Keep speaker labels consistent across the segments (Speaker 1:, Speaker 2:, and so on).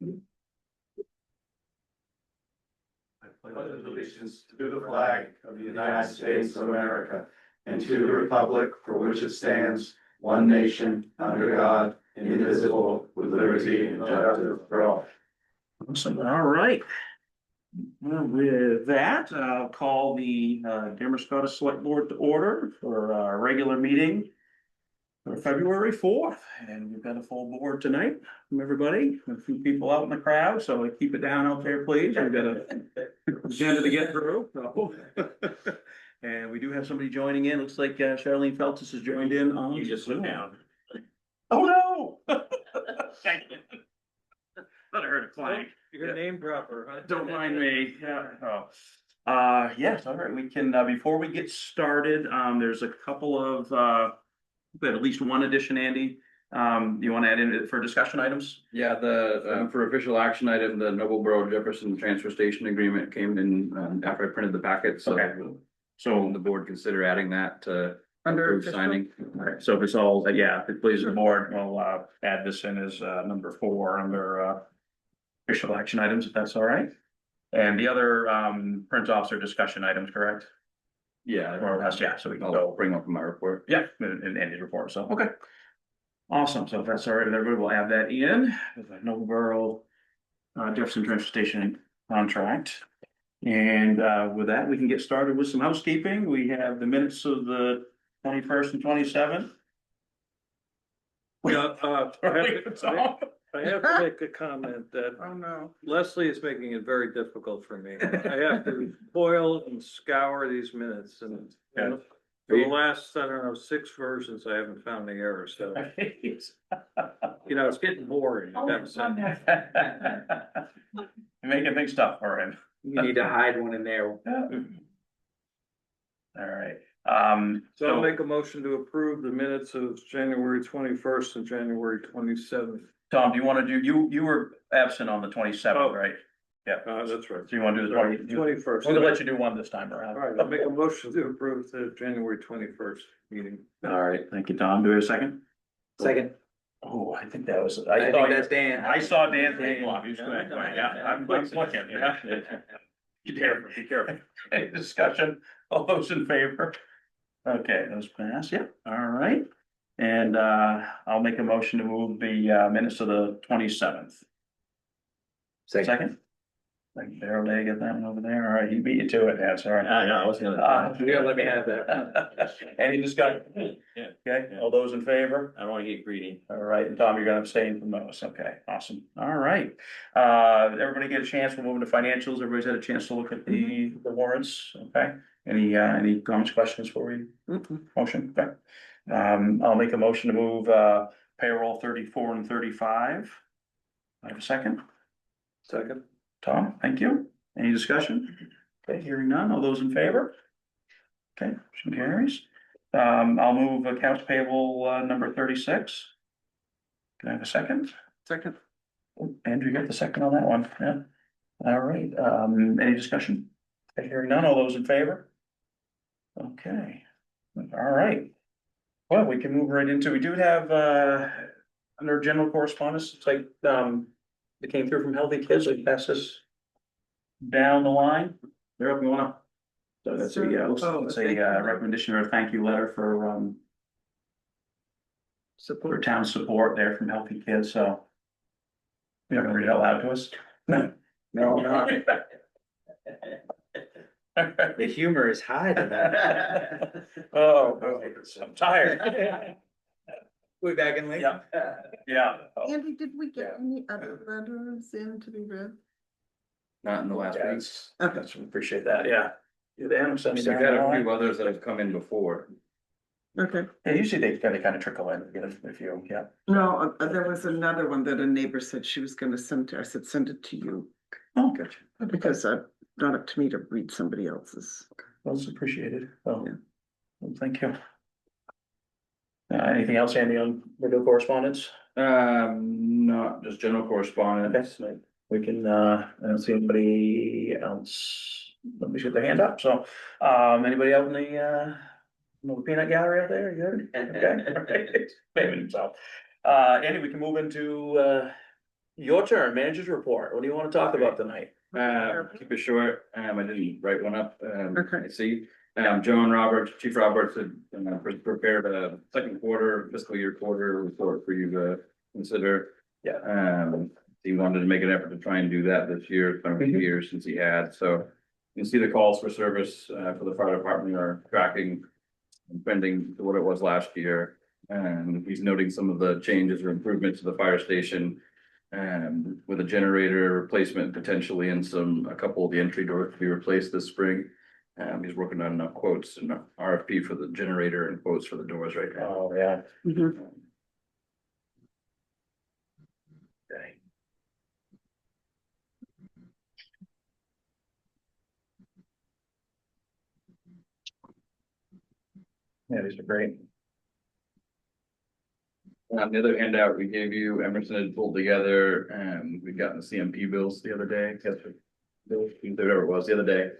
Speaker 1: I pledge allegiance to the flag of the United States of America and to the republic for which it stands, one nation, under God, indivisible, with liberty and justice for all.
Speaker 2: Awesome. All right. Well, with that, I'll call the Damariscotta Select Board to order for our regular meeting for February 4th. And we've got a full board tonight from everybody, a few people out in the crowd, so keep it down out there, please. We've got an agenda to get through. So. And we do have somebody joining in. Looks like Charlene Feltus has joined in on.
Speaker 3: You just look down.
Speaker 2: Oh, no. Thank you. Thought I heard a clang.
Speaker 3: Your name dropper, huh?
Speaker 2: Don't mind me. Yeah. Oh. Yes, all right. We can, before we get started, there's a couple of, we had at least one addition, Andy. You want to add in for discussion items?
Speaker 4: Yeah, for official action item, the Noblesboro Jefferson Transfer Station Agreement came in, after I printed the packet, so.
Speaker 2: Okay.
Speaker 4: So the board consider adding that to
Speaker 2: Under
Speaker 4: approve signing.
Speaker 2: All right, so if it's all, yeah, if it pleases the board, we'll, add this in as, number 4 under, official action items, if that's all right. And the other, print offs are discussion items, correct?
Speaker 4: Yeah,
Speaker 2: Or else, yeah, so we can
Speaker 4: I'll
Speaker 2: go,
Speaker 4: bring up in my report.
Speaker 2: yeah, in Andy's report, so, okay. Awesome, so if that's all right with everybody, we'll add that in, with the Noblesboro Jefferson Transfer Station contract. And with that, we can get started with some housekeeping. We have the minutes of the 21st and 27th.
Speaker 3: Yeah, I have to make a comment that
Speaker 2: Oh, no.
Speaker 3: Leslie is making it very difficult for me. I have to boil and scour these minutes and
Speaker 2: Yeah.
Speaker 3: for the last, I don't know, 6 versions, I haven't found the error, so, you know, it's getting boring.
Speaker 2: Oh,
Speaker 3: That's it.
Speaker 2: You're making things tough for him.
Speaker 5: You need to hide one in there.
Speaker 2: All right,
Speaker 3: So I'll make a motion to approve the minutes of January 21st and January 27th.
Speaker 2: Tom, do you want to do, you were absent on the 27th,
Speaker 3: Oh.
Speaker 2: right? Yeah,
Speaker 3: That's right.
Speaker 2: so you want to do the 20?
Speaker 3: 21st.
Speaker 2: We're gonna let you do one this time around.
Speaker 3: All right, I'll make a motion to approve the January 21st meeting.
Speaker 2: All right, thank you, Tom. Do we have a second?
Speaker 5: Second,
Speaker 2: Oh, I think that was.
Speaker 5: I think that's Dan.
Speaker 2: I saw Dan's name off. He was going, yeah, I'm looking, yeah. Be careful, be careful. Any discussion? All those in favor? Okay, those pass, yeah, all right. And I'll make a motion to move the minutes to the 27th. Second? Like barely get that one over there. All right, he beat you to it, that's all right.
Speaker 5: I know, I was gonna, you're gonna let me have that.
Speaker 2: Any discussion?
Speaker 5: Yeah.
Speaker 2: Okay, all those in favor?
Speaker 5: I don't wanna get greedy.
Speaker 2: All right, and Tom, you're gonna abstain from those. Okay, awesome. All right. Everybody get a chance. We're moving to financials. Everybody's had a chance to look at the warrants. Okay. Any comments, questions for we motion? Okay. I'll make a motion to move payroll 34 and 35. I have a second.
Speaker 3: Second.
Speaker 2: Tom, thank you. Any discussion? Okay, hearing none. All those in favor? Okay, motion carries. I'll move accounts payable number 36. Can I have a second?
Speaker 3: Second.
Speaker 2: Andrew, you got the second on that one, yeah? All right, any discussion? Okay, hearing none. All those in favor? Okay, all right. Well, we can move right into, we do have under general correspondence, it's like it came through from Healthy Kids, like pass this down the line. They're up, you wanna? So that's a, it's a recommendation or a thank you letter for town support there from Healthy Kids, so. You're not gonna read it out loud to us? No.
Speaker 5: No, no. The humor is high to that.
Speaker 2: Oh, I'm tired.
Speaker 5: We back in late?
Speaker 2: Yeah. Yeah.
Speaker 6: Andy, did we get any other letters in to be read?
Speaker 4: Not in the last week.
Speaker 2: That's, appreciate that, yeah. Yeah, Adam sent me
Speaker 4: We've
Speaker 2: that.
Speaker 4: got a few others that have come in before.
Speaker 6: Okay,
Speaker 2: Yeah, usually they kind of trickle in, get a few, yeah.
Speaker 6: no, there was another one that a neighbor said she was gonna send to, I said, send it to you,
Speaker 2: Oh, good.
Speaker 6: because not up to me to read somebody else's.
Speaker 2: That's appreciated. Oh,
Speaker 6: Yeah.
Speaker 2: well, thank you. Anything else, Andy, on radio correspondence?
Speaker 4: Not just general correspondence.
Speaker 2: Okay, we can, I don't see anybody else. Let me shoot their hand up, so, anybody out in the peanut gallery out there, you good? Okay. Maybe himself. Andy, we can move into, your turn, manager's report. What do you want to talk about tonight?
Speaker 4: Keep it short, I didn't write one up,
Speaker 6: Okay.
Speaker 4: I see. Joan Roberts, Chief Roberts had prepared a second quarter fiscal year quarter report for you to consider.
Speaker 2: Yeah.
Speaker 4: He wanted to make an effort to try and do that this year. It's been a few years since he had, so you can see the calls for service, for the fire department are tracking and trending to what it was last year. And he's noting some of the changes or improvements to the fire station. With a generator replacement potentially and a couple of the entry doors to be replaced this spring. He's working on enough quotes and RFP for the generator and quotes for the doors right now.
Speaker 2: Oh, yeah.
Speaker 6: Mhm.
Speaker 2: Okay. Yeah, these are great.
Speaker 4: The other handout we gave you, Emerson had pulled together, we'd gotten the CMP bills the other day, whatever it was the other day.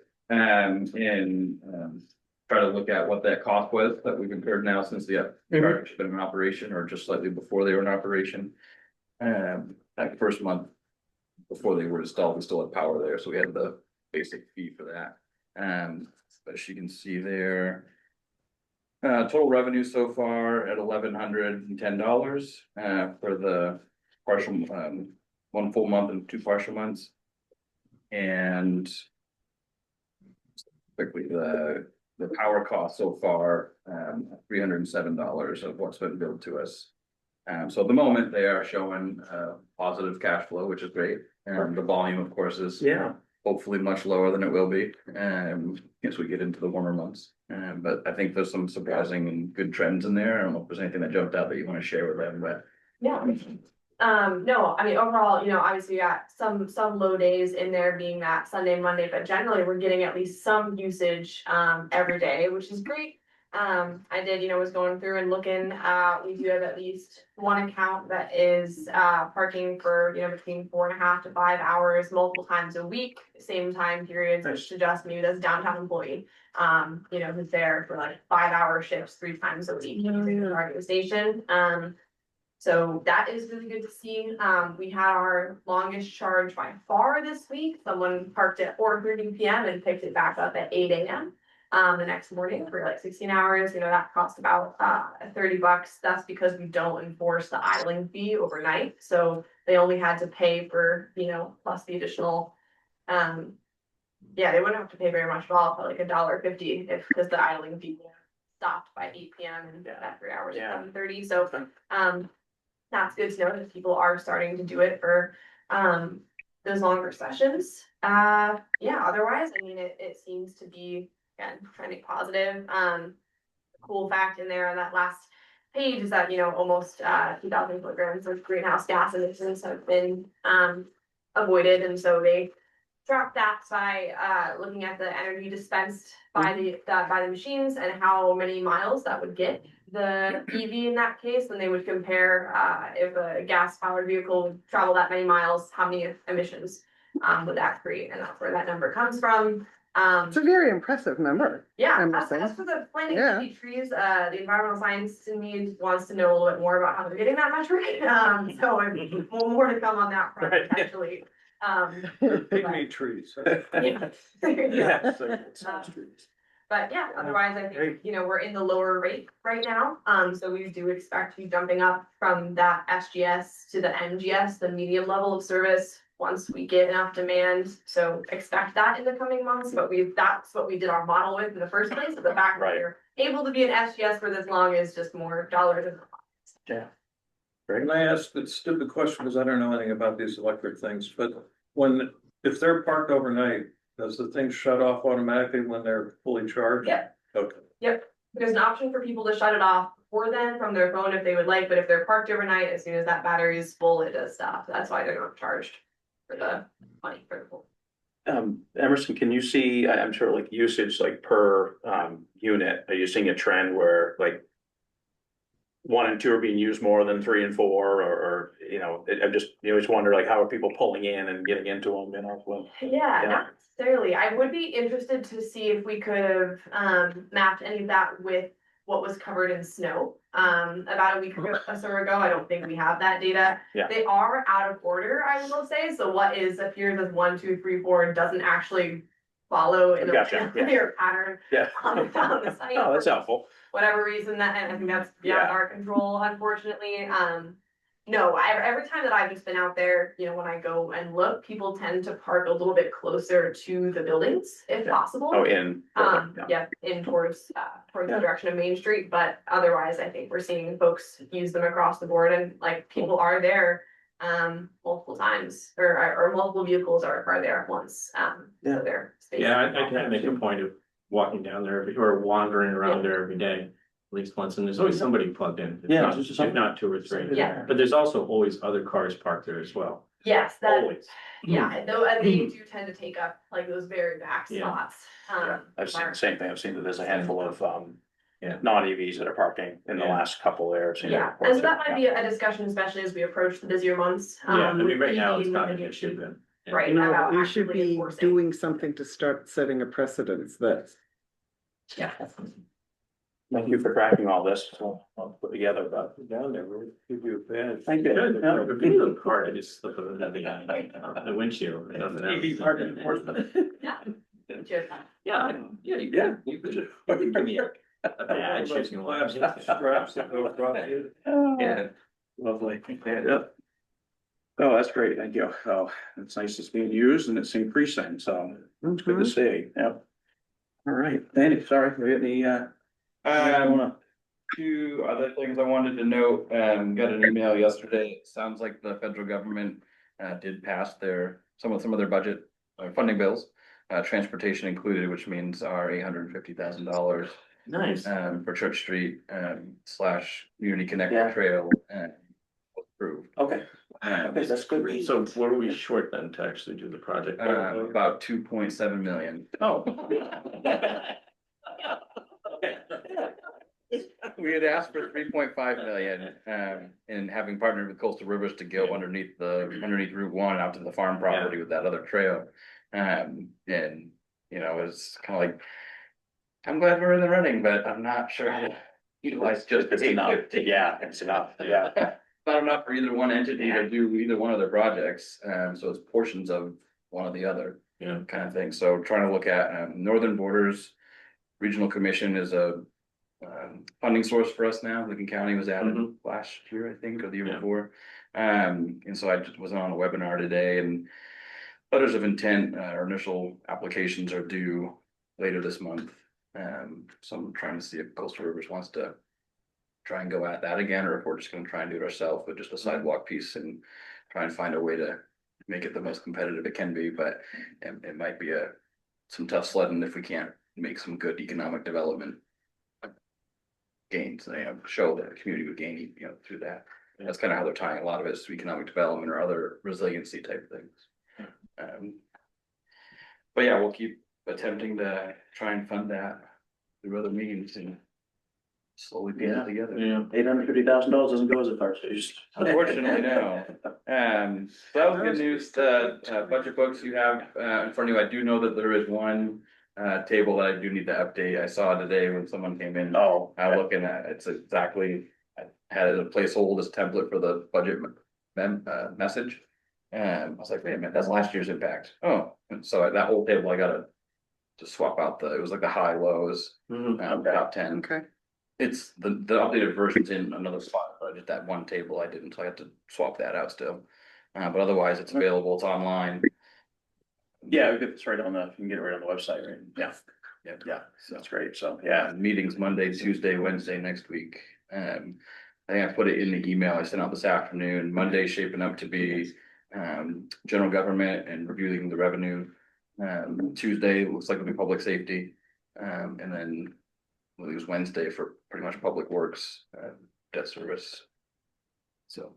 Speaker 4: Try to look at what that cost was that we've incurred now since the charge been in operation or just slightly before they were in operation. That first month before they were installed, we still had power there, so we had the basic fee for that. But as you can see there. Total revenue so far at $1,110 for the partial, one full month and 2 partial months. And quickly, the power cost so far, $307 of what's been billed to us. So at the moment, they are showing positive cash flow, which is great. And the volume, of course, is hopefully much lower than it will be as we get into the warmer months. But I think there's some surprising and good trends in there. I don't know if there's anything that jumped out that you want to share with them, but.
Speaker 7: Yeah. No, I mean, overall, obviously we got some low days in there being that Sunday, Monday, but generally we're getting at least some usage, every day, which is great. I did, was going through and looking, we do have at least one account that is, parking for, between 4.5 to 5 hours, multiple times a week, same time periods, which suggests maybe that's a downtown employee. Who's there for like 5-hour shifts 3 times a week using the charging station. So that is really good to see. We had our longest charge by far this week. Someone parked at 4:30 p.m. and picked it back up at 8 a.m. The next morning for like 16 hours. That cost about $30. That's because we don't enforce the idling fee overnight. So they only had to pay for, plus the additional, they wouldn't have to pay very much at all, but like $1.50 because the idling fee stopped by 8 p.m. and at 3 hours at 7:30. So that's good to know that people are starting to do it for those longer sessions. Otherwise, I mean, it seems to be, again, trending positive. Cool fact in there on that last page is that, almost 2,000 kilograms of greenhouse gas emissions have been avoided. And so they track that by looking at the energy dispensed by the machines and how many miles that would get the EV in that case. Then they would compare if a gas powered vehicle would travel that many miles, how many emissions would that create, and that's where that number comes from.
Speaker 6: It's a very impressive number.
Speaker 7: As for the planting 50 trees, the environmental science in me wants to know a little bit more about how they're getting that metric. So more to come on that front potentially.
Speaker 3: Pygmy trees.
Speaker 7: But otherwise I think, we're in the lower rate right now. So we do expect to be jumping up from that SGS to the NGS, the medium level of service, once we get enough demand. So expect that in the coming months, but that's what we did our model with in the first place. So the fact that we're able to be an SGS for this long is just more dollars in the pockets.
Speaker 2: Yeah.
Speaker 3: And I asked the stupid question because I don't know anything about these electric things, but if they're parked overnight, does the thing shut off automatically when they're fully charged?
Speaker 7: Yep.
Speaker 3: Okay.
Speaker 7: Yep. There's an option for people to shut it off before then from their phone if they would like, but if they're parked overnight, as soon as that battery is full, it does stop. That's why they're not charged for the money for the full.
Speaker 2: Emerson, can you see, I'm sure like usage like per unit, are you seeing a trend where like 1 and 2 are being used more than 3 and 4, or I'm just, you always wonder like how are people pulling in and getting into them,
Speaker 7: Not necessarily. I would be interested to see if we could have mapped any of that with what was covered in snow. About a week or so ago, I don't think we have that data.
Speaker 2: Yeah.
Speaker 7: They are out of order, I will say, so what appears as 1, 2, 3, 4 doesn't actually follow in a
Speaker 2: Gotcha, yeah.
Speaker 7: clear pattern
Speaker 2: Yeah.
Speaker 7: on the site.
Speaker 2: Oh, that's helpful.
Speaker 7: Whatever reason that, and I think that's beyond
Speaker 2: Yeah.
Speaker 7: our control, unfortunately. No, every time that I've just been out there, when I go and look, people tend to park a little bit closer to the buildings if possible.
Speaker 2: Oh, in.
Speaker 7: Yeah, in towards
Speaker 2: Yeah.
Speaker 7: the direction of Main Street, but otherwise, I think we're seeing folks use them across the board, and like people are there multiple times, or multiple vehicles are there at once.
Speaker 2: Yeah.
Speaker 7: So they're spaced
Speaker 8: Yeah,
Speaker 7: out.
Speaker 8: I kind of make a point of walking down there or wandering around there every day, at least once, and there's always somebody plugged in. If
Speaker 2: Yeah,
Speaker 8: not-
Speaker 2: it's just
Speaker 8: If not two or three.
Speaker 7: Yeah.
Speaker 8: But there's also always other cars parked there as well,
Speaker 7: Yes, that,
Speaker 8: always.
Speaker 7: yeah, though, and they do tend to take up like those very back
Speaker 8: Yeah.
Speaker 7: spots.
Speaker 2: Yeah, I've seen the same thing. I've seen that there's a handful of,
Speaker 8: Yeah.
Speaker 2: non-EVs that are parking in the
Speaker 8: Yeah.
Speaker 2: last couple there. I've seen
Speaker 7: Yeah,
Speaker 2: reports
Speaker 7: and so that
Speaker 2: of-
Speaker 7: might be a discussion, especially as we approach the busier months.
Speaker 8: Yeah, I mean,
Speaker 7: with
Speaker 8: right now it's
Speaker 7: EV
Speaker 8: not an
Speaker 7: moving
Speaker 8: issue, but. yeah.
Speaker 7: Right,
Speaker 6: No,
Speaker 7: about
Speaker 6: we should
Speaker 7: actively
Speaker 6: be
Speaker 7: enforcing.
Speaker 6: doing something to start setting a precedence that
Speaker 7: Yeah.
Speaker 2: Thank you for tracking all this. So I'll put together, but
Speaker 8: Down there, we'll give you a badge.
Speaker 2: Thank you.
Speaker 8: Good.
Speaker 2: Yeah.
Speaker 8: If you look hard, I just slip it under the windshield. It doesn't have-
Speaker 2: EV parking enforcement.
Speaker 7: Yeah. Cheers.
Speaker 8: Yeah, you could just, you could give me a badge if you want.
Speaker 3: Straps that go across it.
Speaker 8: Yeah.
Speaker 2: Lovely. Yeah. Oh, that's great. Thank you. Oh, it's nice it's being used and it's increasing, so it's good to see. Yep. All right, Danny, sorry, we got any, wanna-
Speaker 4: Two other things I wanted to note, got an email yesterday, it sounds like the federal government did pass some of their budget funding bills. Transportation included, which means our $850,000
Speaker 8: Nice.
Speaker 4: for Church Street / Community Connect
Speaker 2: Yeah.
Speaker 4: Trail was approved.
Speaker 2: okay, okay, that's good.
Speaker 8: So what are we short then to actually do the project?
Speaker 4: About 2.7 million.
Speaker 2: Oh.
Speaker 4: We had asked for 3.5 million, and having partnered with Coastal Rivers to go underneath Route 1 out to the farm property with that other trail. And, it's kind of like, I'm glad we're in the running, but I'm not sure how to utilize just
Speaker 2: It's enough. Yeah, it's enough. Yeah.
Speaker 4: Not enough for either one entity to do either one of their projects, so it's portions of one or the other.
Speaker 8: Yeah.
Speaker 4: Kind of thing, so trying to look at, Northern Borders Regional Commission is a funding source for us now. Lincoln County was added last year, I think, or the year
Speaker 8: Yeah.
Speaker 4: before. And so I just was on a webinar today, and letters of intent, our initial applications are due later this month. So I'm trying to see if Coastal Rivers wants to try and go at that again, or if we're just gonna try and do it ourselves with just a sidewalk piece and try and find a way to make it the most competitive it can be, but it might be some tough sledding if we can't make some good economic development gains, show that the community would gain, through that. That's kind of how they're tying a lot of it to economic development or other resiliency type things. But yeah, we'll keep attempting to try and fund that through other means and slowly piece it together.
Speaker 8: Yeah.
Speaker 2: $850,000 doesn't go as a far as.
Speaker 4: Unfortunately, no. So that was good news. The budget books you have in front of you, I do know that there is one table that I do need to update. I saw today when someone came in,
Speaker 2: Oh.
Speaker 4: looking at, it's exactly, I had a placeholder as template for the budget message. And I was like, wait a minute, that's last year's impact. Oh, and so that whole table, I gotta just swap out it was like the high lows, top 10.
Speaker 6: okay.
Speaker 4: It's the updated version's in another spot, but just that one table I didn't, so I have to swap that out still. But otherwise, it's available, it's online.
Speaker 2: Yeah, it's right on the, you can get it right on the website, right? Yeah. Yeah, so that's great. So, yeah.
Speaker 4: Meetings Monday, Tuesday, Wednesday next week. I think I put it in the email I sent out this afternoon. Monday's shaping up to be general government and reviewing the revenue. Tuesday looks like it'll be public safety. And then we'll use Wednesday for pretty much public works, debt service. So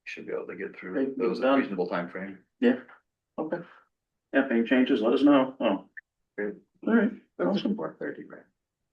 Speaker 4: should be able to get through
Speaker 2: Great.
Speaker 4: those in a reasonable timeframe.
Speaker 2: Yeah. Okay. Yeah, if any changes, let us know. Oh.
Speaker 4: Great.
Speaker 2: All right.
Speaker 6: Awesome. 4:30, right?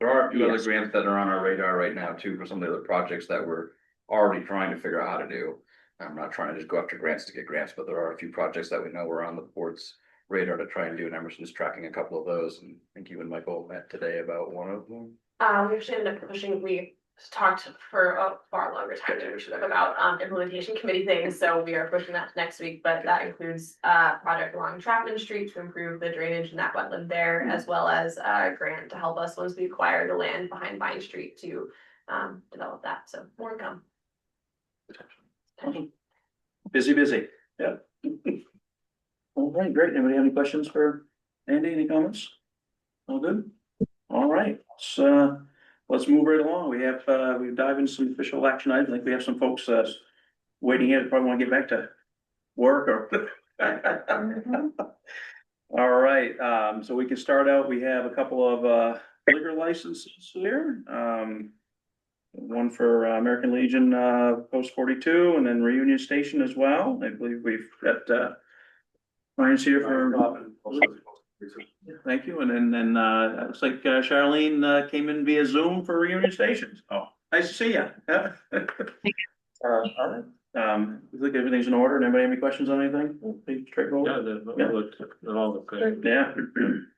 Speaker 4: There are a few other
Speaker 2: Yes.
Speaker 4: grants that are on our radar right now too, for some of the other projects that we're already trying to figure out how to do. I'm not trying to just go after grants to get grants, but there are a few projects that we know we're on the board's radar to try and do, and Emerson's tracking a couple of those, and I think you and Michael met today about one of them.
Speaker 7: We actually ended up pushing, we talked for a far longer time than we should have about implementation committee things, so we are pushing that to next week, but that includes project along Chapman Street to improve the drainage in that wetland there, as well as a grant to help us once we acquire the land behind Vine Street to develop that, so more to come.
Speaker 2: Busy. Yeah. All right, great. Anybody have any questions for Andy? Any comments? All good? All right, so let's move right along. We have, we dive into some official action items. I think we have some folks, waiting here, that probably want to get back to work or. All right, so we can start out. We have a couple of, liquor licenses here. One for American Legion, Post 42, and then Reunion Station as well. I believe we've got, Ryan's here for. Thank you, and then, it looks like Charlene, came in via Zoom for Reunion Stations. Oh, nice to see you. Yeah. All right, looks like everything's in order. Anybody have any questions on anything? Pretty straightforward.
Speaker 8: It all looked good.
Speaker 2: Yeah,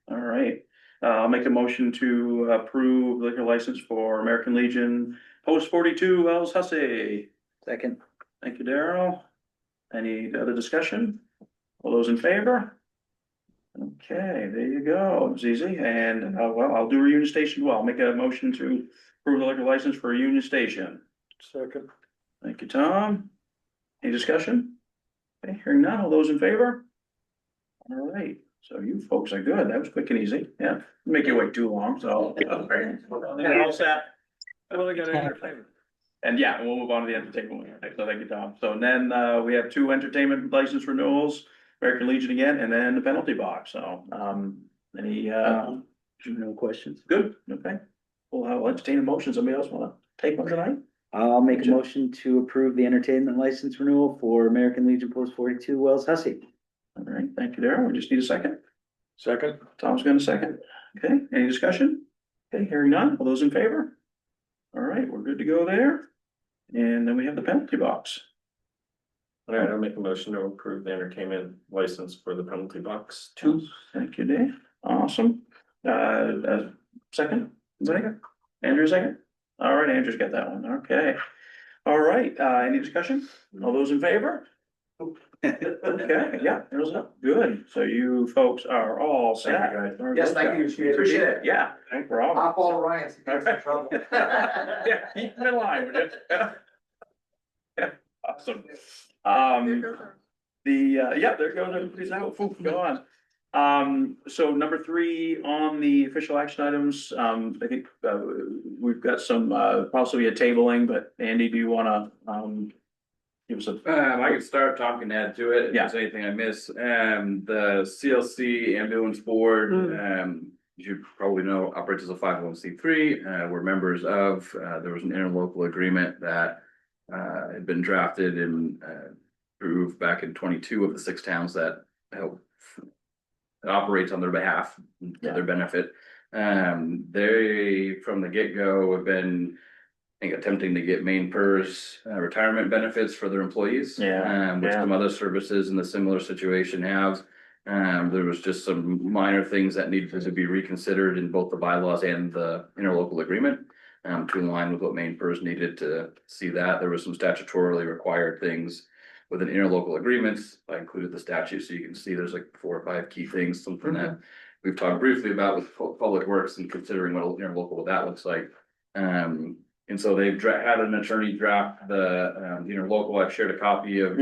Speaker 2: all right. I'll make a motion to approve liquor license for American Legion Post 42 Wells Hussey.
Speaker 5: Second.
Speaker 2: Thank you, Daryl. Any other discussion? All those in favor? Okay, there you go. It was easy. And, well, I'll do Reunion Station. Well, I'll make a motion to approve the liquor license for Reunion Station.
Speaker 3: Second.
Speaker 2: Thank you, Tom. Any discussion? Okay, hearing none. All those in favor? All right, so you folks are good. That was quick and easy. Yeah, make you wait too long, so. And all set.
Speaker 3: Well, I got entertainment.
Speaker 2: And yeah, we'll move on to the entertainment. So thank you, Tom. So then, we have two entertainment license renewals, American Legion again, and then the penalty box. So, any,
Speaker 5: No questions.
Speaker 2: good, okay. Well, I'll entertain a motion. Somebody else wanna take one tonight?
Speaker 5: I'll make a motion to approve the entertainment license renewal for American Legion Post 42 Wells Hussey.
Speaker 2: All right, thank you, Darryl. We just need a second.
Speaker 3: Second.
Speaker 2: Tom's gonna second. Okay, any discussion? Okay, hearing none. All those in favor? All right, we're good to go there. And then we have the penalty box.
Speaker 8: All right, I'll make a motion to approve the entertainment license for the penalty box 2.
Speaker 2: Thank you, Dave. Awesome. Second? Second? Andrew, second? All right, Andrew's got that one. Okay. All right, any discussion? All those in favor? Okay, yeah, there's up. Good. So you folks are all set.
Speaker 1: Yes, thank you. Appreciate it.
Speaker 2: Yeah, no problem.
Speaker 1: I'll follow Ryan. So he gets in trouble.
Speaker 2: Yeah, keep him in line, would you? Yeah, awesome. Yeah, there goes everybody's out. Oof, go on. So number 3 on the official action items, I think, we've got some, possibly a tabling, but Andy, do you wanna, give us a?
Speaker 4: I can start talking, add to it, if
Speaker 2: Yeah.
Speaker 4: there's anything I miss. The CLC ambulance board, as you probably know, operates as a 501c3. We're members of, there was an interlocal agreement that had been drafted and approved back in 22 of the 6 towns that help. It operates on their behalf, to their benefit. They, from the get-go, have been, I think, attempting to get main PERS retirement benefits for their employees. Which some other services in the similar situation have. There was just some minor things that needed to be reconsidered in both the bylaws and the interlocal agreement. To align with what main PERS needed to see that. There was some statutorily required things within interlocal agreements. I included the statute, so you can see there's like 4 or 5 key things, something that we've talked briefly about with public works and considering what interlocal, what that looks like. And so they've had an attorney draft the interlocal. I've shared a copy of,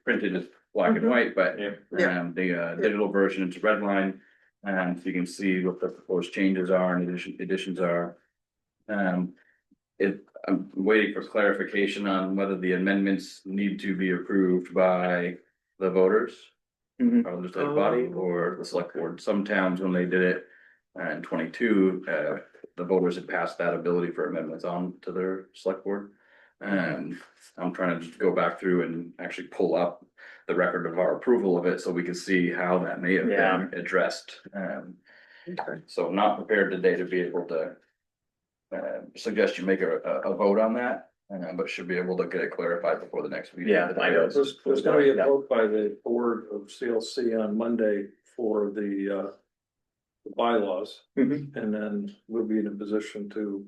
Speaker 4: printed as black and white, but the digital version into red line. So you can see what the proposed changes are and additions are. I'm waiting for clarification on whether the amendments need to be approved by the voters. Or the legislative body or the select board. Some towns, when they did it in 22, the voters had passed that ability for amendments on to their select board. And I'm trying to just go back through and actually pull up the record of our approval of it so we can see how that may have been addressed. So I'm not prepared today to be able to suggest you make a vote on that, but should be able to get it clarified before the next meeting.
Speaker 2: Yeah, I know.
Speaker 3: There's gonna be a vote by the board of CLC on Monday for the the bylaws.
Speaker 2: Mhm.
Speaker 3: And then we'll be in a position to,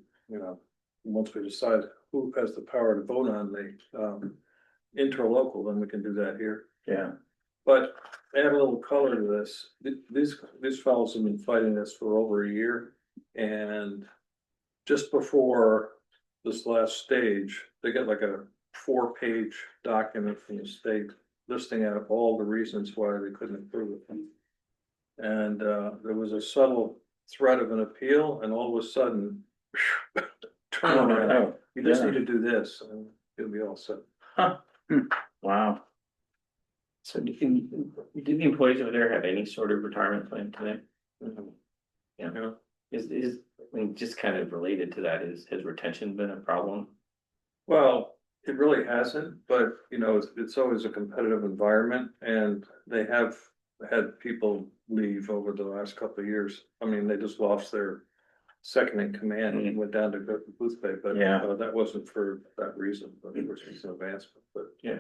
Speaker 3: once we decide who has the power to vote on the, interlocal, then we can do that here.
Speaker 2: Yeah,
Speaker 3: But add a little color to this, these fellows have been fighting this for over a year. And just before this last stage, they got like a 4-page document from the state listing out all the reasons why they couldn't approve it. And there was a subtle threat of an appeal, and all of a sudden, turn around,
Speaker 2: Oh,
Speaker 3: you just
Speaker 2: yeah.
Speaker 3: need to do this, and it'll be all set.
Speaker 2: Wow.
Speaker 9: So do the employees over there have any sort of retirement plan today? Yeah, I mean, just kind of related to that, has retention been a problem?
Speaker 3: Well, it really hasn't, but it's always a competitive environment, and they have had people leave over the last couple of years. I mean, they just lost their second in command and went down to Booth Bay, but
Speaker 2: Yeah.
Speaker 3: that wasn't for that reason, but it was just an advancement, but.
Speaker 2: Yeah.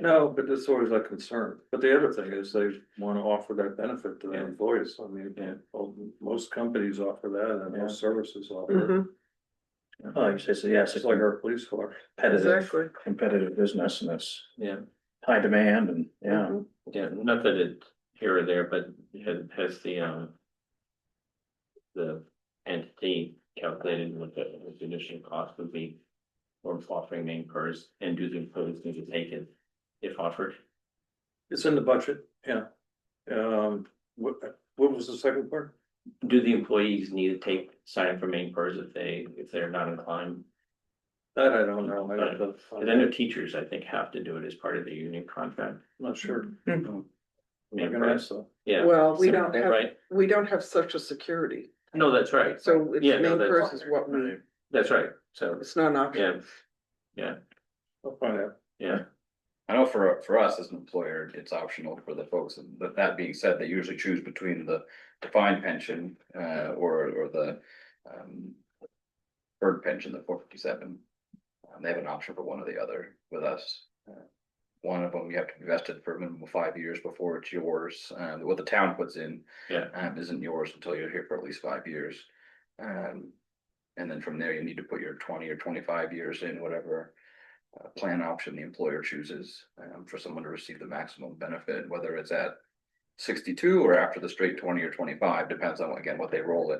Speaker 3: No, but it's always a concern. But the other thing is they want to offer that benefit to their
Speaker 9: Yeah.
Speaker 3: employees. I mean, most companies offer that and most services offer it.
Speaker 6: Mhm,
Speaker 2: Oh, like you say, so yes,
Speaker 3: It's like our police force.
Speaker 6: exactly.
Speaker 2: competitive business and it's
Speaker 9: Yeah,
Speaker 2: high demand and, yeah.
Speaker 6: Mhm.
Speaker 9: yeah, not that it here or there, but has the entity calculated what the initial cost would be for offering main purse, and do the employees need to take it if offered?
Speaker 3: It's in the budget, yeah. What was the second part?
Speaker 9: Do the employees need to sign up for main purse if they're not inclined?
Speaker 3: That I don't know.
Speaker 9: And then the teachers, I think, have to do it as part of the union contract.
Speaker 3: I'm not sure.
Speaker 9: Main
Speaker 3: I can
Speaker 9: purse.
Speaker 3: ask though.
Speaker 9: Yeah.
Speaker 6: Well, we
Speaker 9: So,
Speaker 6: don't have,
Speaker 9: right?
Speaker 6: we don't have social security,
Speaker 9: No, that's right.
Speaker 6: so it's
Speaker 9: Yeah, no,
Speaker 6: main
Speaker 9: that's-
Speaker 6: purse is what we,
Speaker 9: That's right. So,
Speaker 6: it's not an option.
Speaker 9: yeah,
Speaker 3: I'll find out.
Speaker 9: yeah.
Speaker 4: I know for us as an employer, it's optional for the folks, but that being said, they usually choose between the defined pension, or the, bird pension, the 457. They have an option for one or the other with us. One of them, you have to be vested for a minimum of 5 years before it's yours. What the town puts in, isn't yours until you're here for at least 5 years. And then from there, you need to put your 20 or 25 years in, whatever plan option the employer chooses, for someone to receive the maximum benefit, whether it's at 62 or after the straight 20 or 25, depends on, again, what they enroll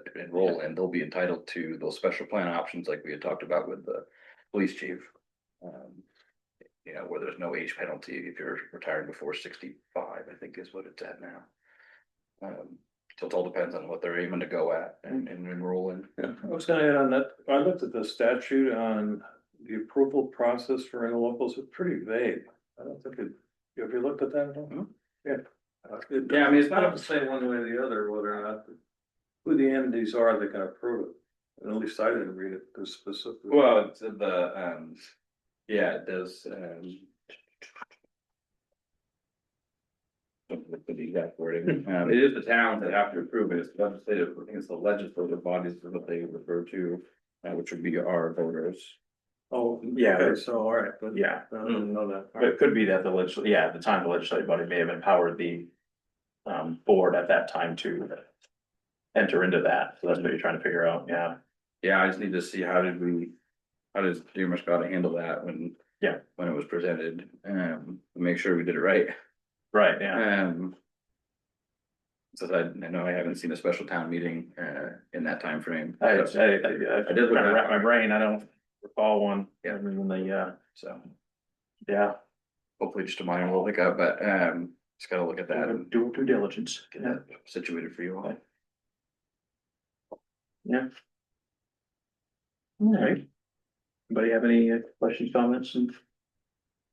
Speaker 4: in. They'll be entitled to those special plan options like we had talked about with the police chief. Where there's no age penalty if you're retired before 65, I think is what it's at now. So it all depends on what they're aiming to go at and enroll in.
Speaker 3: Yeah, I was gonna add on that, I looked at the statute on the approval process for interlocals, it's pretty vague. I don't think it, have you looked at that at all? Yeah.
Speaker 4: Yeah, I mean, it's
Speaker 3: not
Speaker 4: not-
Speaker 3: to say one way or the other, whether or not, who the entities are that can approve it. And at least I didn't read it specifically.
Speaker 4: Well, it's yeah, it does, look for the exact wording. It is the towns that have to approve it. It's legislative, I think it's the legislative bodies is what they refer to, which would be our voters.
Speaker 3: Oh,
Speaker 2: Yeah.
Speaker 3: okay, so, all right, but
Speaker 2: Yeah,
Speaker 3: I didn't know that.
Speaker 2: but it could be that at the time, the legislative body may have empowered the board at that time to enter into that. So that's what you're trying to figure out, yeah.
Speaker 4: Yeah, I just need to see how does Damariscotta handle that when it was presented, make sure we did it right.
Speaker 2: Right, yeah.
Speaker 4: So I know I haven't seen a special town meeting, in that time frame.
Speaker 2: I
Speaker 4: I
Speaker 2: did
Speaker 4: did look
Speaker 2: kind of
Speaker 4: at
Speaker 2: wrap
Speaker 4: it.
Speaker 2: my brain, I don't recall one.
Speaker 4: Yeah.
Speaker 2: Other than the,
Speaker 4: So
Speaker 2: yeah.
Speaker 4: hopefully just a minor little hiccup, but, just gotta look at that and
Speaker 2: Do due diligence.
Speaker 4: get that situated for you all.
Speaker 2: Yeah. All right. Anybody have any questions, comments and?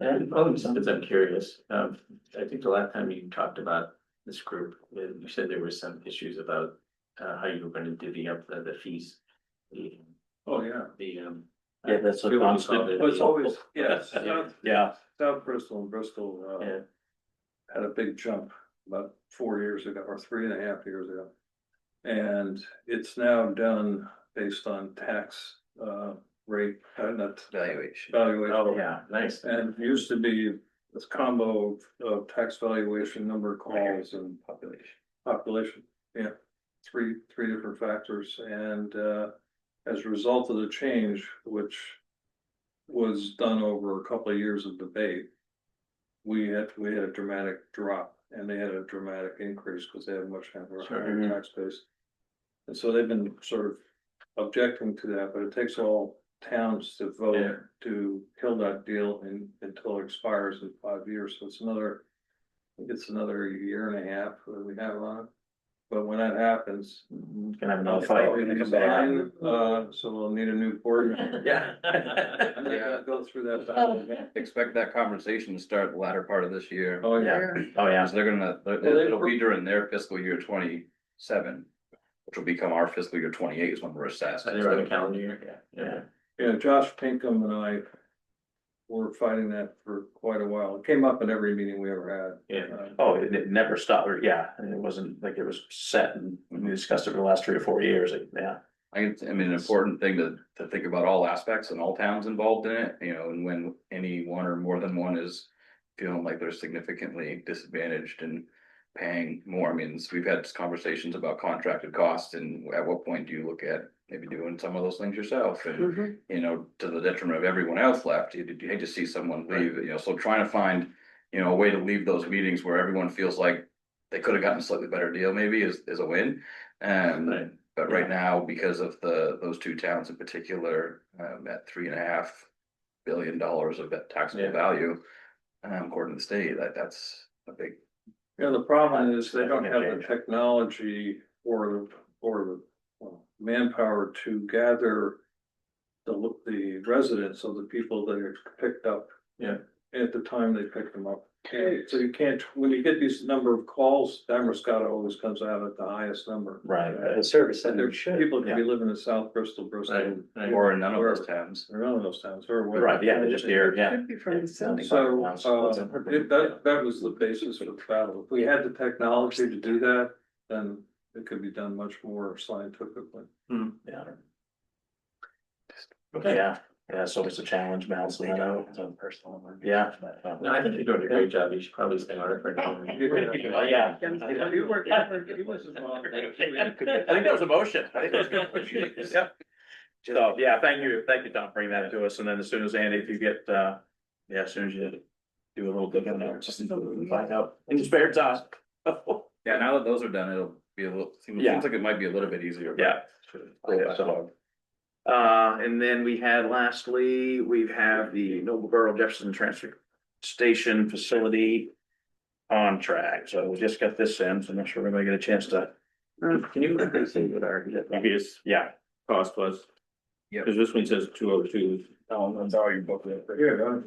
Speaker 9: Since I'm curious, I think the last time you talked about this group, you said there were some issues about, how you were gonna divvy up the fees.
Speaker 3: Oh, yeah.
Speaker 2: Yeah, that's
Speaker 9: what Don said.
Speaker 3: Well, it's always, yes,
Speaker 2: Yeah.
Speaker 3: South Bristol and Bristol,
Speaker 9: Yeah.
Speaker 3: had a big jump about 4 years ago, or 3.5 years ago. And it's now done based on tax, rate, not
Speaker 4: Valuation.
Speaker 3: valuation.
Speaker 9: Oh, yeah, nice.
Speaker 3: And it used to be this combo of tax valuation, number of calls and
Speaker 4: Population.
Speaker 3: population, yeah. three different factors, and as a result of the change, which was done over a couple of years of debate, we had a dramatic drop, and they had a dramatic increase because they have much higher tax base. And so they've been sort of objecting to that, but it takes all towns to vote to kill that deal until it expires in 5 years. So it's another, I think it's another year and a half that we have on it. But when that happens.
Speaker 2: Can have another fight.
Speaker 3: So we'll need a new board.
Speaker 2: Yeah.
Speaker 3: And they gotta go through that battle.
Speaker 4: Expect that conversation to start the latter part of this year.
Speaker 3: Oh, yeah.
Speaker 2: Oh, yeah.
Speaker 4: Because it'll be during their fiscal year 27, which will become our fiscal year 28 is when we're assessed.
Speaker 9: They're on a calendar year, yeah.
Speaker 3: Yeah, Josh Pinkham and I were fighting that for quite a while. It came up in every meeting we ever had.
Speaker 9: Yeah.
Speaker 2: Oh, it never stopped, or, yeah, and it wasn't like it was set, and we discussed it for the last 3 or 4 years, yeah.
Speaker 4: I mean, an important thing to think about all aspects and all towns involved in it, you know, and when any one or more than one is feeling like they're significantly disadvantaged and paying more. I mean, we've had conversations about contracted costs, and at what point do you look at maybe doing some of those things yourself? And, you know, to the detriment of everyone else left, you hate to see someone leave, you know, so trying to find, you know, a way to leave those meetings where everyone feels like they could have gotten a slightly better deal maybe is a win. But right now, because of those two towns in particular, at $3.5 billion of that taxable value, according to the state, that's a big.
Speaker 3: Yeah, the problem is they don't have the technology or the manpower to gather the residents of the people that are picked up.
Speaker 9: Yeah.
Speaker 3: At the time they pick them up. So you can't, when you get these number of calls, Damariscotta always comes out at the highest number.
Speaker 2: Right.
Speaker 5: The service
Speaker 3: And
Speaker 5: center
Speaker 3: there's
Speaker 5: should.
Speaker 3: people could be living in South Bristol, Bristol.
Speaker 4: Or in none of those towns.
Speaker 3: Or none of those towns, or whatever.
Speaker 2: Right, yeah, they just hear, yeah.
Speaker 6: Should be from the center.
Speaker 3: So, that was the basis for the battle. If we had the technology to do that, then it could be done much more scientifically.
Speaker 2: Yeah. Yeah, so it's a challenge balancing that out.
Speaker 5: Personal.
Speaker 2: Yeah.
Speaker 9: No, I think you're doing a great job. You should probably stay on it for now.
Speaker 2: Yeah.
Speaker 3: He was involved.
Speaker 2: I think that was a motion. I think that was good. Yep. So, yeah, thank you, Tom, for bringing that to us, and then as soon as Andy, if you get, as soon as you do a little digging there, just find out in your spare time.
Speaker 4: Yeah, now that those are done, it'll be a little, seems like it might be a little bit easier.
Speaker 2: Yeah. And then we had lastly, we have the Noblesboro Jefferson Transfer Station Facility on track, so we just got this in, so I'm not sure everybody get a chance to.
Speaker 9: Can you look and see what our previous
Speaker 2: Yeah.
Speaker 9: cost was?
Speaker 4: Yeah.
Speaker 9: Cause this one says 202.
Speaker 2: Oh, that's all your booklet.
Speaker 3: Yeah.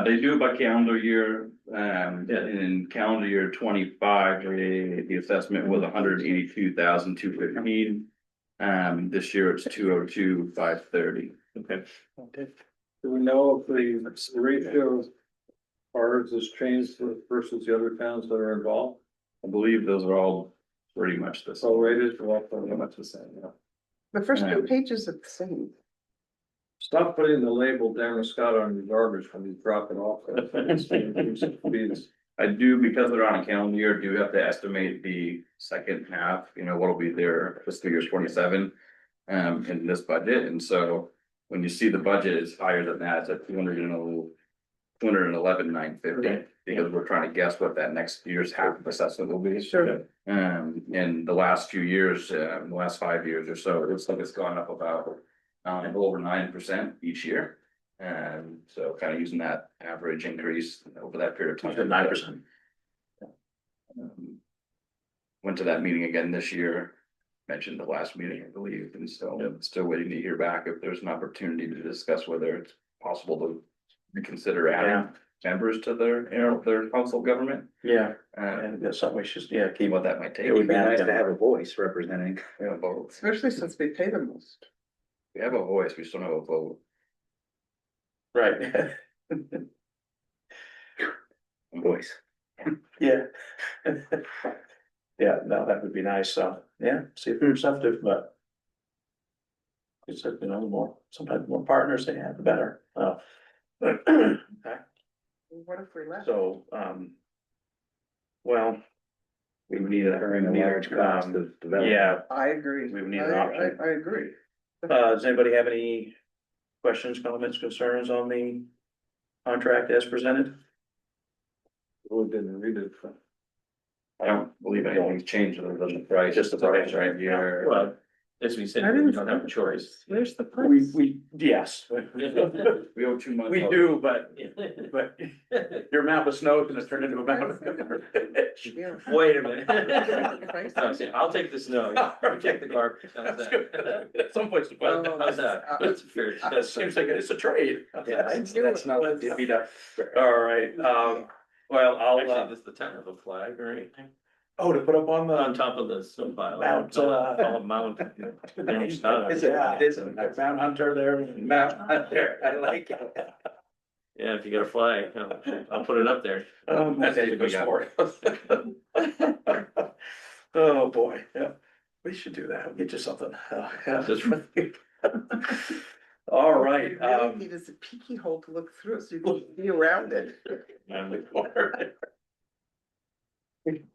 Speaker 4: They do it by calendar year, in calendar year 25, the assessment was 182,215. This year it's 202,530.
Speaker 9: Okay.
Speaker 3: Do we know if the ratio of cars has changed versus the other towns that are involved?
Speaker 4: I believe those are all pretty much the
Speaker 3: So
Speaker 4: same.
Speaker 3: rated, well, pretty much the same, yeah.
Speaker 6: The first 2 pages are the same.
Speaker 3: Stop putting the label Damariscotta on your garbage when you drop it off.
Speaker 4: I do, because they're on a calendar year, do have to estimate the second half, you know, what'll be their fiscal year 27. In this budget, and so when you see the budget is higher than that, it's at 211,950. Because we're trying to guess what that next year's half of assessment will be.
Speaker 6: Sure.
Speaker 4: In the last few years, the last 5 years or so, it looks like it's gone up about a little over 9% each year. So kind of using that average increase over that period of time.
Speaker 2: 9%.
Speaker 4: Went to that meeting again this year, mentioned the last meeting, I believe, and still waiting to hear back if there's an opportunity to discuss whether it's possible to reconsider adding members to their, you know, their council government.
Speaker 2: Yeah,
Speaker 4: And
Speaker 2: and that's something we should, keep.
Speaker 4: what that might take.
Speaker 5: It would be nice to have a voice representing.
Speaker 4: Yeah, both.
Speaker 6: Especially since they pay the most.
Speaker 4: We have a voice, we still don't have a vote.
Speaker 2: Right.
Speaker 5: Voice.
Speaker 2: Yeah. Yeah, no, that would be nice, so, yeah, see if they're receptive, but. It's, you know, the more, sometimes the more partners they have, the better, Okay.
Speaker 6: What if we left?
Speaker 2: So, well, we would need a,
Speaker 1: Incurring a large cost of development.
Speaker 2: yeah,
Speaker 6: I agree.
Speaker 2: we would need an option.
Speaker 6: I agree.
Speaker 2: Does anybody have any questions, comments, concerns on the contract as presented?
Speaker 3: We didn't read it.
Speaker 4: I don't believe anything's changed other than the price. Just the price, right? Yeah.
Speaker 9: Well, as we said,
Speaker 6: I
Speaker 9: we
Speaker 6: didn't
Speaker 9: don't have a choice.
Speaker 6: Where's the
Speaker 2: We,
Speaker 6: price?
Speaker 2: yes,
Speaker 4: We owe 2 months.
Speaker 2: we do, but your map of snow is gonna turn into a map of.
Speaker 9: Wait a minute. No, see, I'll take the snow, you take the garbage. How's
Speaker 2: That's
Speaker 9: that?
Speaker 2: good. Someplace to put it.
Speaker 9: How's that? That's fair.
Speaker 2: That seems like it's a trade.
Speaker 1: Yeah, that's not
Speaker 2: Divvied up. All right, well,
Speaker 9: Actually,
Speaker 2: I'll,
Speaker 9: this is the time of a flag or anything,
Speaker 2: oh, to put up on
Speaker 9: on
Speaker 2: the.
Speaker 9: top of the snow pile.
Speaker 2: Mount,
Speaker 9: Call it Mount.
Speaker 2: Is it is Mount Hunter there, Mount Hunter, I like it.
Speaker 9: Yeah, if you got a flag, I'll put it up there.
Speaker 2: That's a good sport. Oh, boy, yeah, we should do that, get you something. Yeah.
Speaker 9: Just-
Speaker 2: All right,
Speaker 6: You really need is a peeky hole to look through so you can see around it.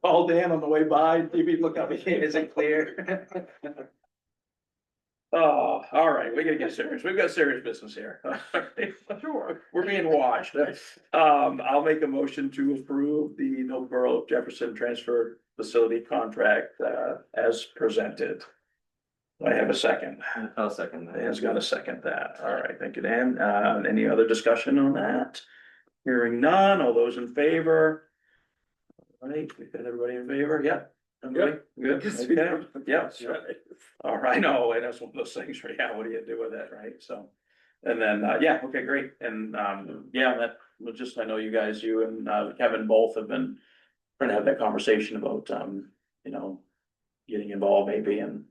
Speaker 2: Call Dan on the way by, maybe look up, is it clear? Oh, all right, we gotta get serious, we've got serious business here. Sure, we're being watched. I'll make a motion to approve the Millboro Jefferson Transfer Facility contract, as presented. Do I have a second?
Speaker 9: I'll second that.
Speaker 2: Dan's got to second that. All right, thank you, Dan. Any other discussion on that? Hearing none, all those in favor? All right, we got everybody in favor? Yep. Everybody? Good,
Speaker 6: Yes, we
Speaker 2: okay,
Speaker 6: do.
Speaker 2: yep. All right, no, and that's one of those things where, yeah, what do you do with that, right? So. And then, yeah, okay, great. And, yeah, that was just, I know you guys, you and Kevin both have been trying to have that conversation about, you know, getting involved maybe, and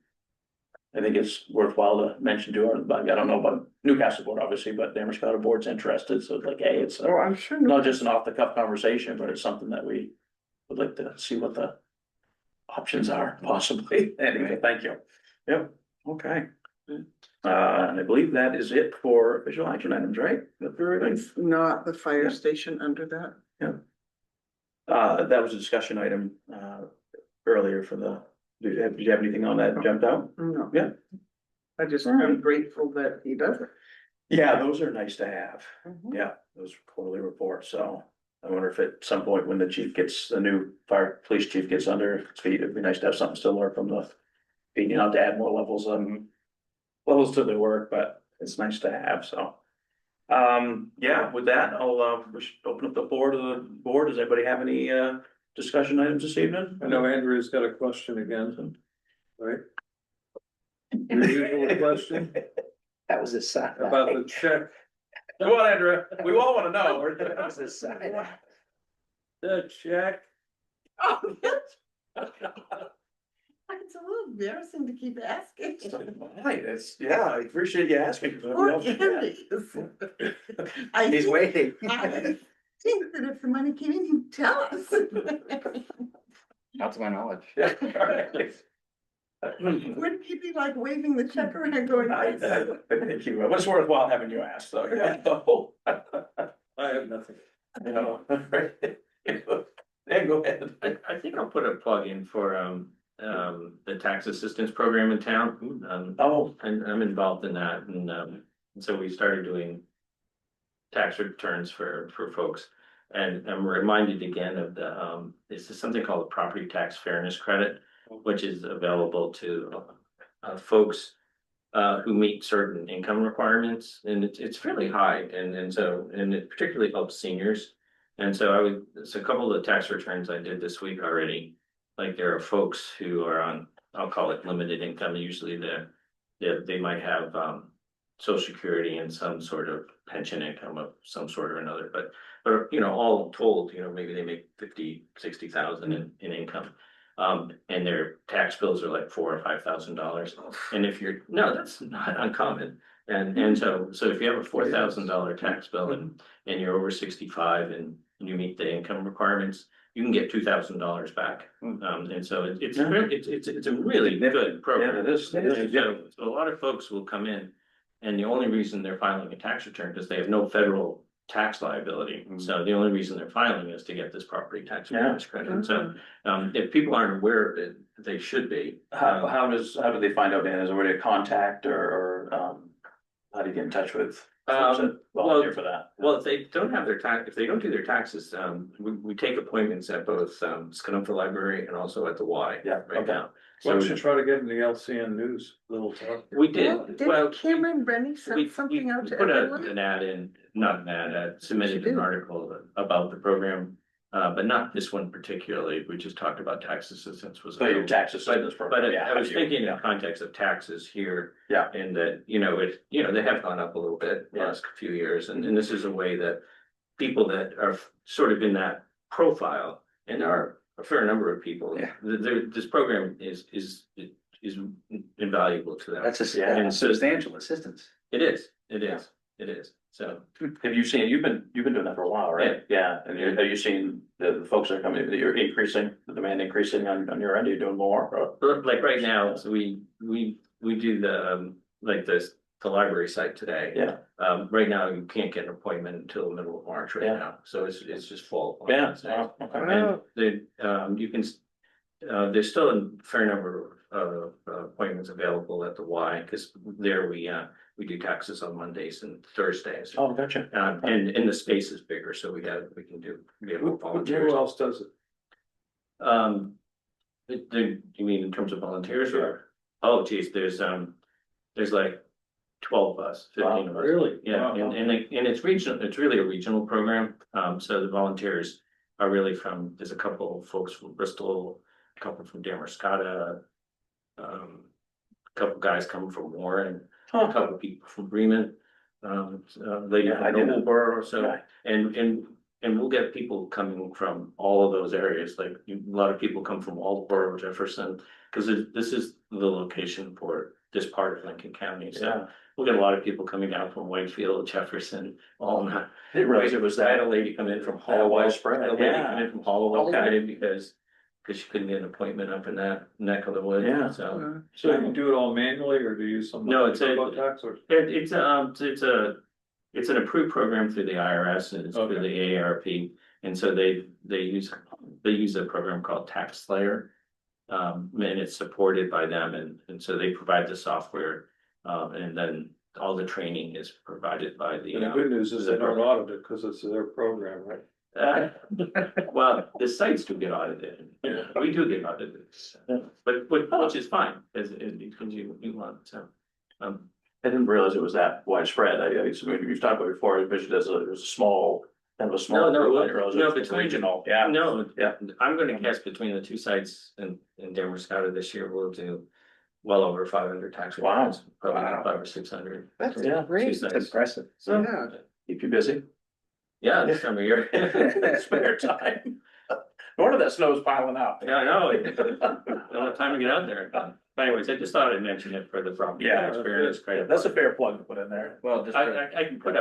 Speaker 2: I think it's worthwhile to mention to her, but I don't know about Newcastle board, obviously, but Damariscotta board's interested, so it's like, hey, it's
Speaker 6: Oh, I'm sure.
Speaker 2: not just an off the cuff conversation, but it's something that we would like to see what the options are possibly. Anyway, thank you. Yep, okay. I believe that is it for official action items, right? That's everything.
Speaker 6: It's not the fire
Speaker 2: Yeah.
Speaker 6: station under that.
Speaker 2: That was a discussion item, earlier for the, did you have anything on that jumped out?
Speaker 6: No.
Speaker 2: Yeah.
Speaker 6: I just,
Speaker 2: All right.
Speaker 6: I'm grateful that he does it.
Speaker 2: Yeah, those are nice to have.
Speaker 6: Mhm.
Speaker 2: Yeah, those quarterly reports, so I wonder if at some point when the chief gets, the new police chief gets under his feet, it'd be nice to have something similar from the. You know, to add more levels to the work, but it's nice to have, so. Yeah, with that, I'll we should open up the floor to the board. Does anybody have any discussion items this evening?
Speaker 3: I know Andrew's got a question again, right? Your usual question
Speaker 1: That was a sign.
Speaker 3: about the check,
Speaker 2: Go on, Andrea, we all wanna know.
Speaker 1: That was a sign.
Speaker 3: the check.
Speaker 6: It's a little embarrassing to keep asking.
Speaker 2: Right, it's, yeah, I appreciate you asking.
Speaker 6: Poor Andy. I
Speaker 1: He's
Speaker 6: think-
Speaker 1: waiting.
Speaker 6: I think that if the money came in, he'd tell us.
Speaker 4: Not to my knowledge.
Speaker 2: Yeah, all right.
Speaker 6: Wouldn't he be like waving the check around going?
Speaker 2: Thank you, it was worthwhile having you ask, so, yeah.
Speaker 3: I have nothing.
Speaker 2: You know, right. Yeah, go ahead.
Speaker 9: I think I'll put a plug in for, the tax assistance program in town.
Speaker 2: Oh,
Speaker 9: I'm involved in that, and so we started doing tax returns for folks. And I'm reminded again of the, this is something called a property tax fairness credit, which is available to folks who meet certain income requirements, and it's fairly high, and it particularly helps seniors. And so so a couple of the tax returns I did this week already, like there are folks who are on, I'll call it limited income, usually they might have social security and some sort of pension income of some sort or another, but you know, all told, you know, maybe they make 50,000-60,000 in income. And their tax bills are like $4,000 or $5,000. And if you're, no, that's not uncommon. And so if you have a $4,000 tax bill and you're over 65 and you meet the income requirements, you can get $2,000 back. And so it's a really good program.
Speaker 2: Yeah, it is.
Speaker 9: And so a lot of folks will come in, and the only reason they're filing a tax return is they have no federal tax liability. So the only reason they're filing is to get this property tax awareness credit. So, if people aren't aware of it, they should be.
Speaker 2: How do they find out, Dan? Is there a way to contact how do you get in touch with? folks that volunteer for that?
Speaker 9: Well, if they don't have their tax, if they don't do their taxes, we take appointments at both, Scanumfa Library and also at the Y.
Speaker 2: Yeah,
Speaker 9: Right
Speaker 2: okay.
Speaker 9: now.
Speaker 3: Why
Speaker 9: So
Speaker 3: don't you try to get in the LCN news, little talk?
Speaker 9: we did, well.
Speaker 6: Did Cameron Rennie
Speaker 9: we-
Speaker 6: send something out
Speaker 9: we
Speaker 6: to
Speaker 9: put
Speaker 6: everyone?
Speaker 9: an ad in, not an ad, submitted
Speaker 6: She
Speaker 9: an
Speaker 6: did.
Speaker 9: article about the program. But not this one particularly, we just talked about tax assistance was.
Speaker 2: So your tax assistance
Speaker 9: But
Speaker 2: program.
Speaker 9: I was
Speaker 2: Yeah,
Speaker 9: thinking in
Speaker 2: yeah.
Speaker 9: the context of taxes here.
Speaker 2: Yeah.
Speaker 9: And that, they have gone up a little bit the last few years, and this is a way that people that are sort of in that profile, and there are a fair number of people.
Speaker 2: Yeah.
Speaker 9: This program is invaluable to them.
Speaker 2: That's a substantial assistance.
Speaker 9: It is, so.
Speaker 2: Have you seen, you've been doing that for a while, right? Yeah, and have you seen the folks that are coming, that you're increasing, the demand increasing on your end, are you doing more? Or-
Speaker 9: Like right now, so we do the, like the library site today.
Speaker 2: Yeah,
Speaker 9: Right now, you can't get an appointment until the middle of March right
Speaker 2: Yeah.
Speaker 9: now, so it's just full.
Speaker 2: yeah,
Speaker 9: And
Speaker 2: wow, okay.
Speaker 9: you can, there's still a fair number of appointments available at the Y, because there we do taxes on Mondays and Thursdays.
Speaker 2: Oh, gotcha.
Speaker 9: And the space is bigger, so we can do, we have more volunteers.
Speaker 3: Who else does it?
Speaker 9: You mean in terms of volunteers or? Oh geez, there's like 12 of us, 15 of us.
Speaker 3: Really?
Speaker 9: Yeah,
Speaker 3: Wow.
Speaker 9: and it's regional, it's really a regional program, so the volunteers are really there's a couple of folks from Bristol, a couple from Damariscotta. A couple guys coming from Warren, a couple of people from Bremen. Lady
Speaker 2: Yeah, I
Speaker 9: from
Speaker 2: didn't-
Speaker 9: Noblesboro, so,
Speaker 2: Right.
Speaker 9: and we'll get people coming from all of those areas, like a lot of people come from Waldboro, Jefferson. Cause this is the location for this part of Lincoln County, so
Speaker 2: Yeah.
Speaker 9: we'll get a lot of people coming down from Whitefield, Jefferson, all that.
Speaker 2: I didn't realize it was
Speaker 9: I had
Speaker 2: that
Speaker 9: a lady come in from
Speaker 2: that
Speaker 9: Holloway.
Speaker 2: widespread,
Speaker 9: A lady
Speaker 2: yeah.
Speaker 9: come in from Holloway
Speaker 2: Okay.
Speaker 9: today because she couldn't get an appointment up in that neck of the woods,
Speaker 2: Yeah.
Speaker 9: so.
Speaker 3: So you do it all manually or do you use some?
Speaker 9: No, it's a-
Speaker 3: tax or?
Speaker 9: It's an approved program through the IRS and it's through the AARP, and so they use a program called Tax Slayer. And it's supported by them, and so they provide the software, and then all the training is provided by the.
Speaker 3: And the good news is they don't audit it because it's their program, right?
Speaker 9: Well, the sites do get audited,
Speaker 3: Yeah.
Speaker 9: we do get audited, but which is fine, as you want, so.
Speaker 2: I didn't realize it was that widespread. We've talked about it before, I envisioned it as a small, kind of a small.
Speaker 9: No,
Speaker 2: group. I didn't realize it
Speaker 9: no,
Speaker 2: was
Speaker 9: between-
Speaker 2: regional, yeah.
Speaker 9: No,
Speaker 2: Yeah.
Speaker 9: I'm gonna guess between the two sites in Damariscotta this year, we'll do well over 500 tax
Speaker 2: Wow.
Speaker 9: returns, probably
Speaker 2: Wow.
Speaker 9: 500 or 600.
Speaker 6: That's
Speaker 2: Yeah.
Speaker 6: great.
Speaker 9: Two sites.
Speaker 2: Impressive.
Speaker 9: So,
Speaker 6: Yeah.
Speaker 2: Keep you busy.
Speaker 9: yeah, this time of year.
Speaker 2: Spare time. No wonder that snow's piling up.
Speaker 9: Yeah, I know, don't have time to get out there, but anyways, I just thought I'd mention it for the property
Speaker 2: Yeah,
Speaker 9: tax fairness credit.
Speaker 2: That's a fair plug to put in there.
Speaker 4: Well, just.
Speaker 9: I can put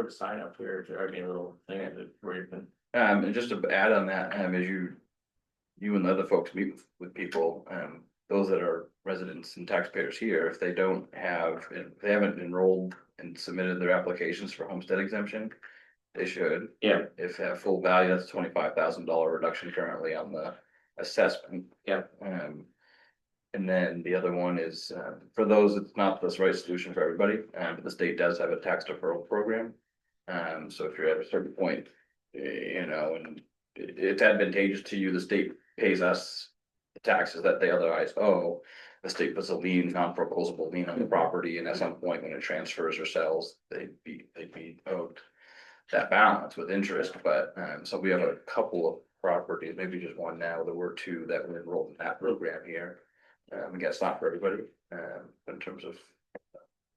Speaker 9: a sign up here, or I mean, a little thing where you can.
Speaker 4: And just to add on that, as you and the other folks meet with people, those that are residents and taxpayers here, if they haven't enrolled and submitted their applications for homestead exemption, they should.
Speaker 9: Yeah.
Speaker 4: If they have full value, that's $25,000 reduction currently on the assessment.
Speaker 9: Yeah.
Speaker 4: And then the other one is, for those, it's not the right solution for everybody, but the state does have a tax deferral program. So if you're at a certain point, and it's advantageous to you, the state pays us the taxes that they otherwise owe. The state puts a lien, non-foreclosable lien on the property, and at some point when it transfers or sells, they'd be owed that balance with interest, but, so we have a couple of properties, maybe just one now, there were two that were enrolled in that program here. Again, it's not for everybody, in terms of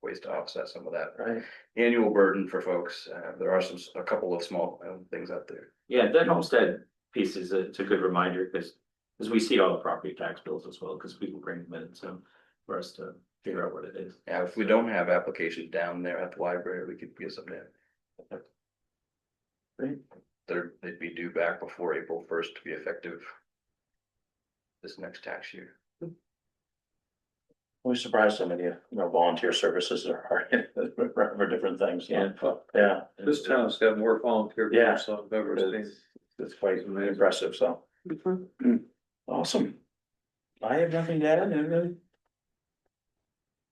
Speaker 4: ways to offset some of that
Speaker 2: Right.
Speaker 4: annual burden for folks. There are a couple of small things out there.
Speaker 9: Yeah, that homestead piece it's a good reminder, because we see all the property tax bills as well, because people bring them in, so for us to figure out what it is.
Speaker 4: Yeah, if we don't have applications down there at the library, we could get some in. They'd be due back before April 1st to be effective this next tax year.
Speaker 2: Always surprised so many, volunteer services are for different things.
Speaker 3: Yeah.
Speaker 2: Yeah,
Speaker 3: This town's got more volunteer
Speaker 2: Yeah.
Speaker 3: groups than I've ever seen.
Speaker 2: it's quite impressive, so.
Speaker 6: Mhm.
Speaker 2: Awesome. I have nothing to add, anybody?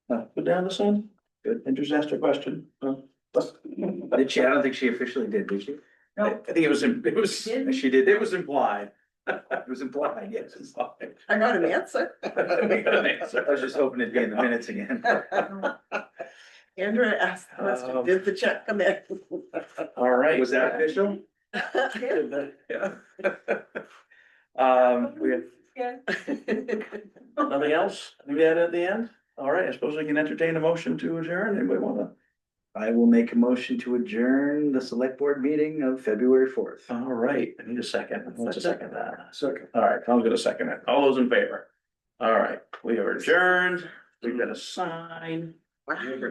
Speaker 2: Put down the sun, good, and just asked a question.
Speaker 5: Did she? I don't think she officially did she?
Speaker 2: I think it was,
Speaker 5: She did.
Speaker 2: it was implied. It was implied, yes, it's implied.
Speaker 6: I got an answer.
Speaker 2: We got an answer.
Speaker 5: I was just hoping it'd be in the minutes again.
Speaker 6: Andrea asked the question, did the check come in?
Speaker 2: All right.
Speaker 5: Was that official?
Speaker 2: Yeah. We have nothing else to add at the end? All right, I suppose we can entertain a motion to adjourn. Anybody wanna?
Speaker 5: I will make a motion to adjourn the select board meeting of February 4th.
Speaker 2: All right, I need a second. What's a second that?
Speaker 8: Second.
Speaker 2: All right, Tom's gonna second it. All those in favor? All right, we are adjourned. We've got a sign.
Speaker 6: Wow.
Speaker 2: Sign